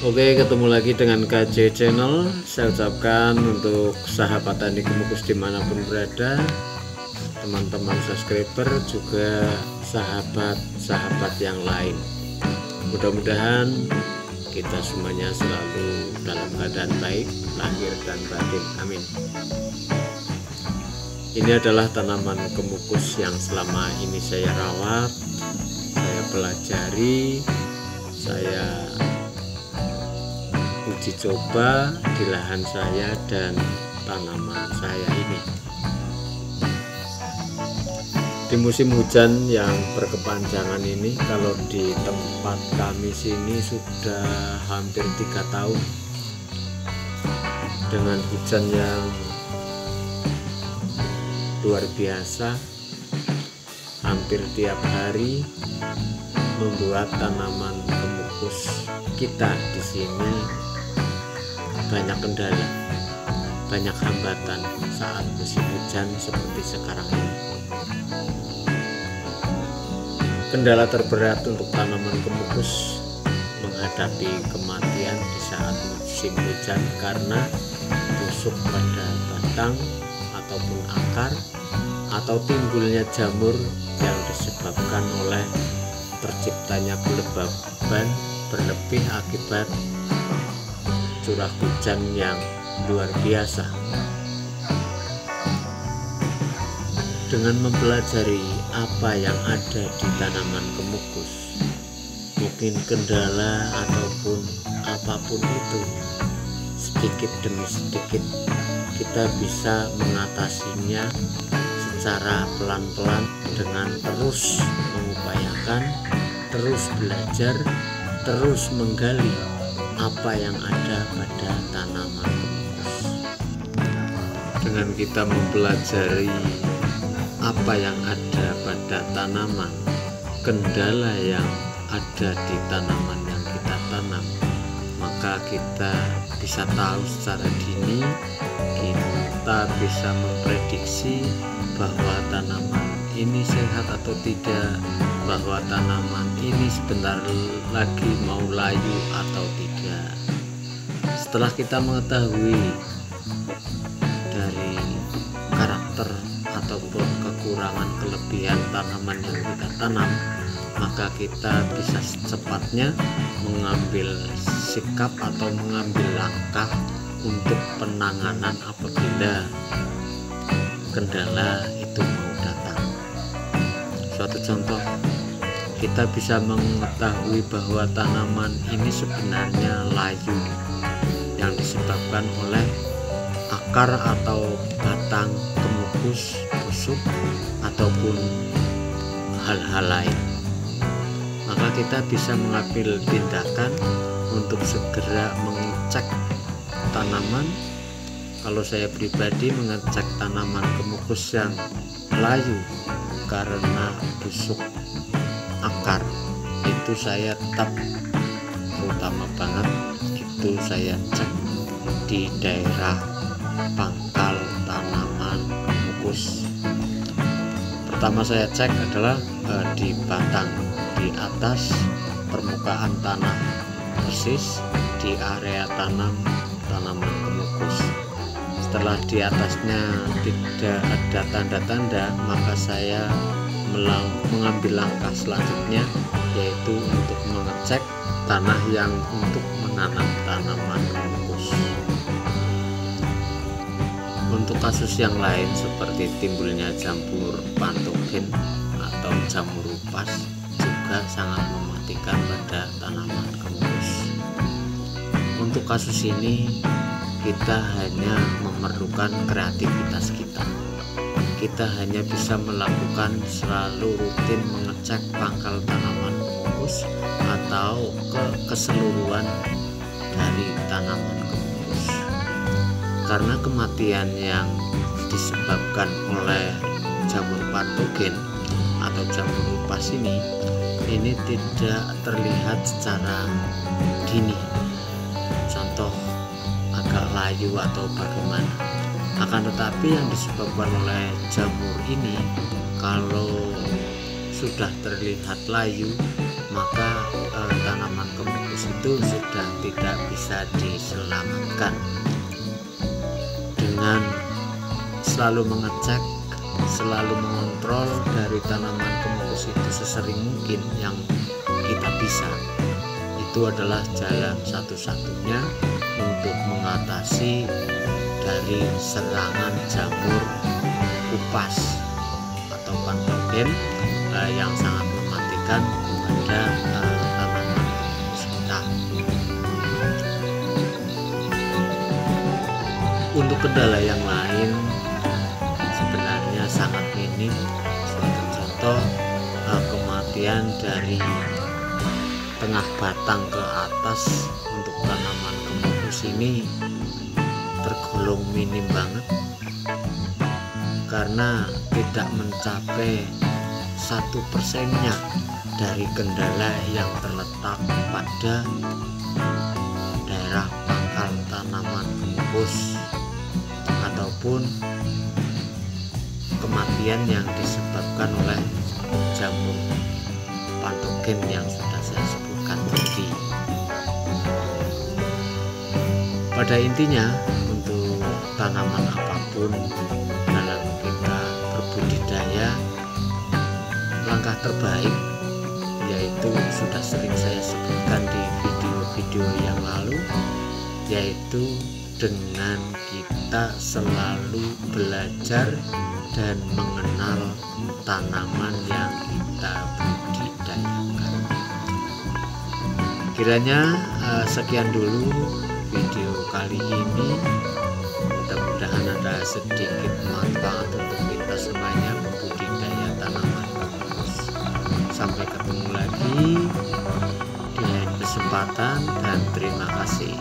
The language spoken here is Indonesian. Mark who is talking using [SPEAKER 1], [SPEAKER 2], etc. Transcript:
[SPEAKER 1] Oke, ketemu lagi dengan KJ Channel. Saya ucapkan untuk sahabat tani kemukus dimanapun berada, teman-teman subscriber, juga sahabat-sahabat yang lain. Mudah-mudahan kita semuanya selalu dalam keadaan baik, lahir dan batin. Amin. Ini adalah tanaman kemukus yang selama ini saya rawat, saya pelajari, saya uji coba di lahan saya dan tanaman saya ini. Di musim hujan yang berkepanjangan ini, kalau di tempat kami sini sudah hampir 3 tahun dengan hujan yang luar biasa, hampir tiap hari, membuat tanaman kemukus kita di sini banyak kendala, banyak hambatan saat musim hujan seperti sekarang ini. Kendala terberat untuk tanaman kemukus menghadapi kematian di saat musim hujan karena busuk pada batang ataupun akar, atau timbulnya jamur yang disebabkan oleh terciptanya kelembaban berlebih akibat curah hujan yang luar biasa. Dengan mempelajari apa yang ada di tanaman kemukus, mungkin kendala ataupun apapun itu, sedikit demi sedikit kita bisa mengatasinya secara pelan-pelan dengan terus mengupayakan, terus belajar, terus menggali apa yang ada pada tanaman kemukus. Dengan kita mempelajari apa yang ada pada tanaman, kendala yang ada di tanaman yang kita tanam, maka kita bisa tahu secara dini, kita bisa memprediksi bahwa tanaman ini sehat atau tidak, bahwa tanaman ini sebentar lagi mau layu atau tidak. Setelah kita mengetahui dari karakter ataupun kekurangan kelebihan tanaman yang kita tanam, maka kita bisa secepatnya mengambil sikap atau mengambil langkah untuk penanganan apabila kendala itu mau datang. Suatu contoh, kita bisa mengetahui bahwa tanaman ini sebenarnya layu yang disebabkan oleh akar atau batang kemukus busuk ataupun hal-hal lain. Maka kita bisa mengambil tindakan untuk segera mengecek tanaman. Kalau saya pribadi mengecek tanaman kemukus yang layu karena busuk akar, itu saya tetap, terutama banget itu saya cek di daerah pangkal tanaman kemukus. Pertama saya cek adalah di batang, di atas permukaan tanah persis di area tanam tanaman kemukus. Setelah di atasnya tidak ada tanda-tanda, maka saya mengambil langkah selanjutnya, yaitu untuk mengecek tanah yang untuk menanam tanaman kemukus. Untuk kasus yang lain seperti timbulnya jamur patogen atau jamur upas juga sangat mematikan pada tanaman kemukus. Untuk kasus ini kita hanya memerlukan kreativitas kita. Kita hanya bisa melakukan selalu rutin mengecek pangkal tanaman kemukus atau keseluruhan dari tanaman kemukus. Karena kematian yang disebabkan oleh jamur patogen atau jamur upas ini tidak terlihat secara dini. Contoh, agak layu atau bagaimana. Akan tetapi yang disebabkan oleh jamur ini, kalau sudah terlihat layu, maka tanaman kemukus komukus itu sudah tidak bisa diselamatkan. Dengan selalu mengecek, selalu mengontrol dari tanaman komukus itu sesering mungkin yang kita bisa, itu adalah jalan satu-satunya untuk mengatasi dari serangan jamur kupas atau patogen yang sangat mematikan pada tanaman komukus kita. Untuk kendala yang lain sebenarnya sangat minim. Sebagai contoh, kematian dari tengah batang ke atas untuk tanaman komukus ini tergolong minim banget, karena tidak mencapai 1%-nya dari kendala yang terletak pada daerah pangkal tanaman komukus ataupun kematian yang disebabkan oleh jamur patogen yang sudah saya sebutkan tadi. Pada intinya, untuk tanaman apapun dalam kita berbudidaya, langkah terbaik yaitu sudah sering saya sebutkan di video-video yang lalu, yaitu dengan kita selalu belajar dan mengenal tanaman yang kita budidayakan. Kiranya sekian dulu video kali ini. Mudah-mudahan ada sedikit manfaat untuk kita semuanya membudidaya tanaman komukus. Sampai ketemu lagi di lain kesempatan dan terima kasih.